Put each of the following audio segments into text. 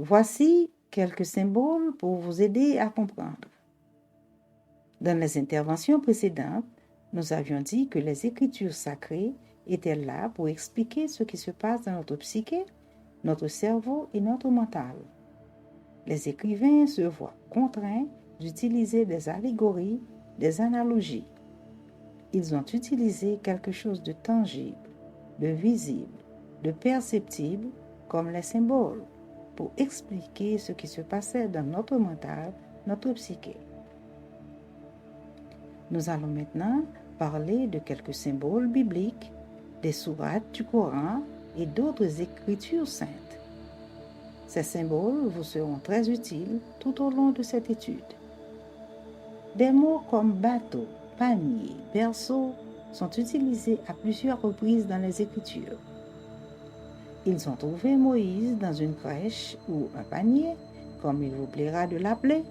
Voici quelques symboles pour vous aider à comprendre. Dans les interventions précédentes, nous avions dit que les Écritures sacrées étaient là pour expliquer ce qui se passe dans notre psyché, notre cerveau et notre mental. Les écrivains se voient contraints d'utiliser des allégories, des analogies. Ils ont utilisé quelque chose de tangible, de visible, de perceptible, comme les symboles, pour expliquer ce qui se passait dans notre mental, notre psyché. Nous allons maintenant parler de quelques symboles bibliques, des sourates du Coran et d'autres écritures saintes. Ces symboles vous seront très utiles tout au long de cette étude. Des mots comme bateau, panier, berceau sont utilisés à plusieurs reprises dans les Écritures. Ils ont trouvé Moïse dans une crèche ou un panier, comme il vous plaira de l'appeler.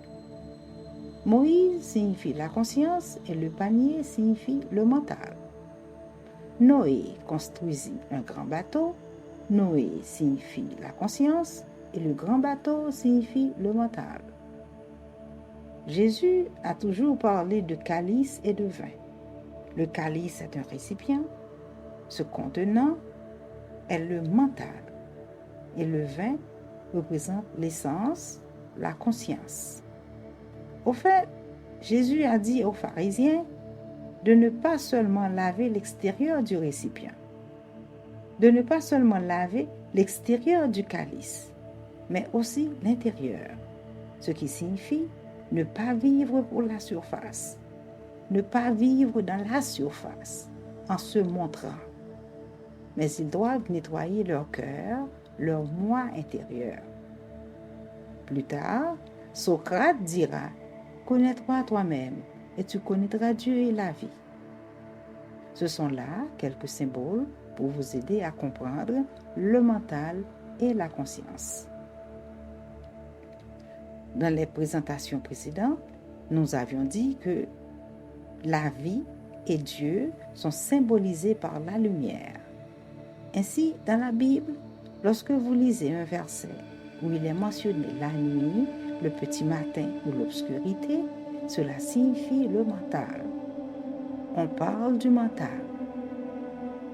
Moïse signifie la conscience et le panier signifie le mental. Noé construisit un grand bateau. Noé signifie la conscience et le grand bateau signifie le mental. Jésus a toujours parlé de calice et de vin. Le calice est un récipient. Ce contenant est le mental. Et le vin représente l'essence, la conscience. Au fait, Jésus a dit aux pharisiens de ne pas seulement laver l'extérieur du récipient, de ne pas seulement laver l'extérieur du calice, mais aussi l'intérieur, ce qui signifie ne pas vivre pour la surface, ne pas vivre dans la surface en se montrant, mais ils doivent nettoyer leur cœur, leur moi intérieur. Plus tard, Socrate dira « Connais-toi toi-même et tu connaîtras Dieu et la vie ». Ce sont là quelques symboles pour vous aider à comprendre le mental et la conscience. Dans les présentations précédentes, nous avions dit que la vie et Dieu sont symbolisés par la lumière. Ainsi, dans la Bible, lorsque vous lisez un verset où il est mentionné la nuit, le petit matin ou l'obscurité, cela signifie le mental. On parle du mental.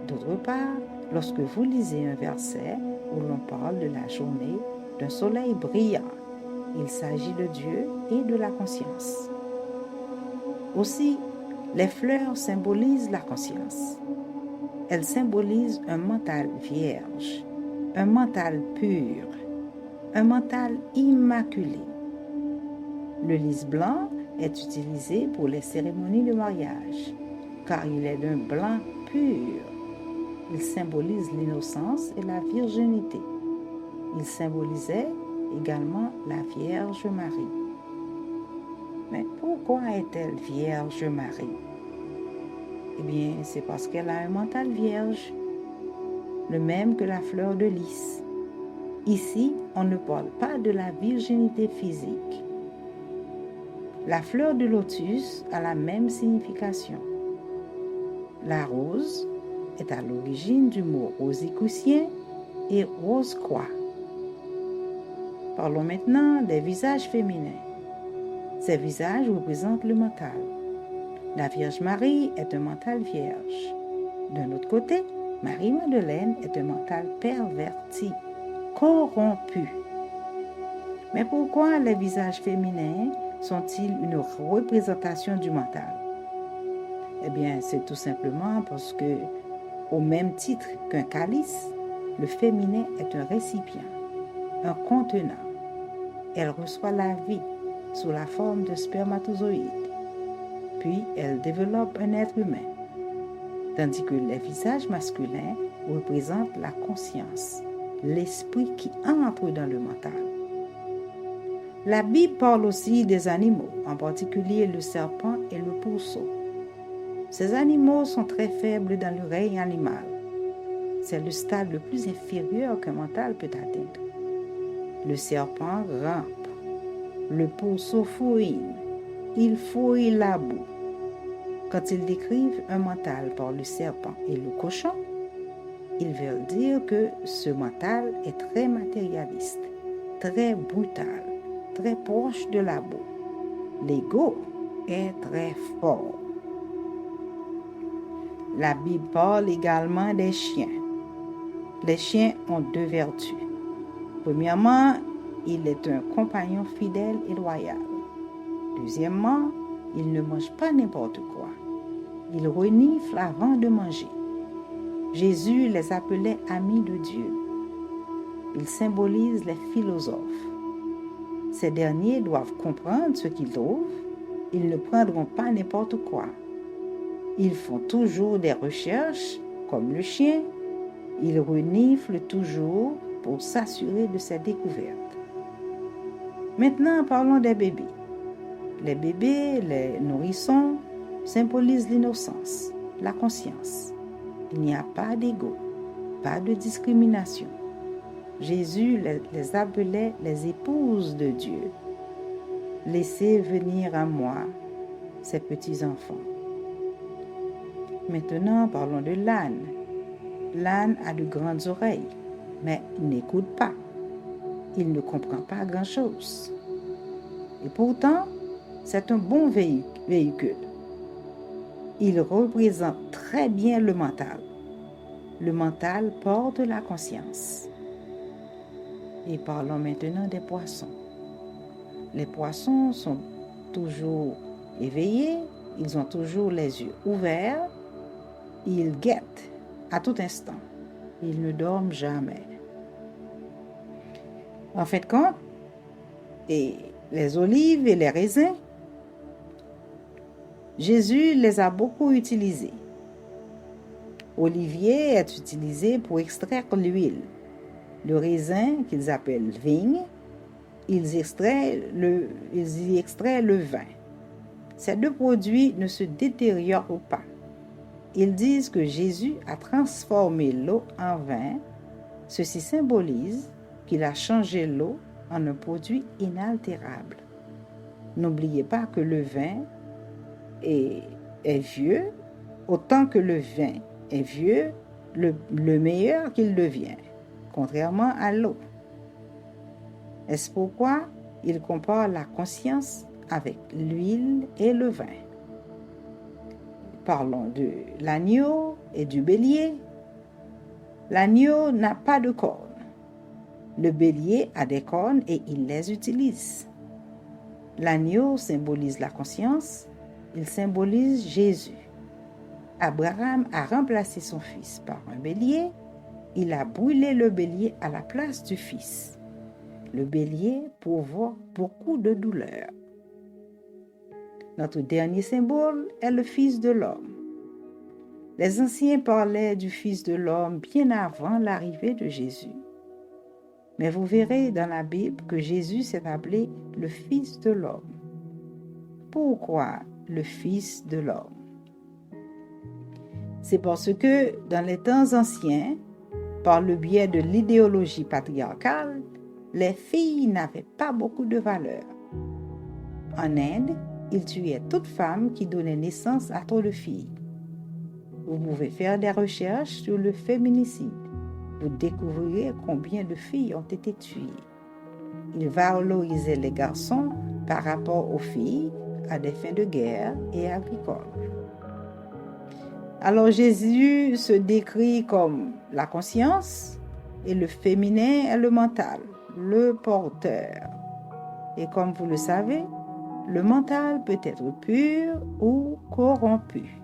D'autre part, lorsque vous lisez un verset où l'on parle de la journée, d'un soleil brillant, il s'agit de Dieu et de la conscience. Aussi, les fleurs symbolisent la conscience. Elles symbolisent un mental vierge, un mental pur, un mental immaculé. Le lys blanc est utilisé pour les cérémonies de mariage, car il est d'un blanc pur. Il symbolise l'innocence et la virginité. Il symbolisait également la Vierge Marie. Mais pourquoi est-elle Vierge Marie? Eh bien, c'est parce qu'elle a un mental vierge, le même que la fleur de lys. Ici, on ne parle pas de la virginité physique. La fleur de lotus a la même signification. La rose est à l'origine du mot rosicrucien et rose quoi. Parlons maintenant des visages féminins. Ces visages représentent le mental. La Vierge Marie est un mental vierge. D'un autre côté, Marie-Madeleine est un mental perverti, corrompu. Mais pourquoi les visages féminins sont-ils une représentation du mental? Eh bien, c'est tout simplement parce que, au même titre qu'un calice, le féminin est un récipient, un contenant. Elle reçoit la vie sous la forme de spermatozoïdes, puis elle développe un être humain, tandis que les visages masculins représentent la conscience, l'esprit qui entre dans le mental. La Bible parle aussi des animaux, en particulier le serpent et le pourceau. Ces animaux sont très faibles dans le règne animal. C'est le stade le plus inférieur qu'un mental peut atteindre. Le serpent rampe, le pourceau fouine, il fouille la boue. Quand ils décrivent un mental par le serpent et le cochon, ils veulent dire que ce mental est très matérialiste. très brutal, très proche de la boue. L'ego est très fort. La Bible parle également des chiens. Les chiens ont deux vertus. Premièrement, il est un compagnon fidèle et loyal. Deuxièmement, il ne mange pas n'importe quoi. Il renifle avant de manger. Jésus les appelait amis de Dieu. Ils symbolisent les philosophes. Ces derniers doivent comprendre ce qu'ils trouvent. Ils ne prendront pas n'importe quoi. Ils font toujours des recherches, comme le chien. Ils reniflent toujours pour s'assurer de ses découvertes. Maintenant, parlons des bébés. Les bébés, les nourrissons, symbolisent l'innocence, la conscience. Il n'y a pas d'ego, pas de discrimination. Jésus les appelait les épouses de Dieu. Laissez venir à moi ces petits-enfants. Maintenant, parlons de l'âne. L'âne a de grandes oreilles, mais il n'écoute pas. Il ne comprend pas grand-chose. Et pourtant, c'est un bon véhicule. Il représente très bien le mental. Le mental porte la conscience. Et parlons maintenant des poissons. Les poissons sont toujours éveillés, ils ont toujours les yeux ouverts, ils guettent à tout instant, ils ne dorment jamais. En fait, quand les olives et les raisins, Jésus les a beaucoup utilisés. Olivier est utilisé pour extraire l'huile. Le raisin, qu'ils appellent vigne, ils y extraient le vin. Ces deux produits ne se détériorent pas. Ils disent que Jésus a transformé l'eau en vin. Ceci symbolise qu'il a changé l'eau en un produit inaltérable. N'oubliez pas que le vin est vieux, autant que le vin est vieux, le meilleur qu'il devient, contrairement à l'eau. Est-ce pourquoi il compare la conscience avec l'huile et le vin? Parlons de l'agneau et du bélier. L'agneau n'a pas de cornes. Le bélier a des cornes et il les utilise. L'agneau symbolise la conscience, il symbolise Jésus. Abraham a remplacé son fils par un bélier, il a brûlé le bélier à la place du fils. Le bélier provoque beaucoup de douleur. Notre dernier symbole est le Fils de l'homme. Les anciens parlaient du Fils de l'homme bien avant l'arrivée de Jésus. Mais vous verrez dans la Bible que Jésus s'est appelé le Fils de l'homme. Pourquoi le Fils de l'homme? C'est parce que dans les temps anciens, par le biais de l'idéologie patriarcale, les filles n'avaient pas beaucoup de valeur. En Inde, ils tuaient toute femme qui donnait naissance à trop de filles. Vous pouvez faire des recherches sur le féminicide. Vous découvrirez combien de filles ont été tuées. Ils valorisaient les garçons par rapport aux filles à des fins de guerre et agricoles. Alors Jésus se décrit comme la conscience et le féminin est le mental, le porteur. Et comme vous le savez, le mental peut être pur ou corrompu.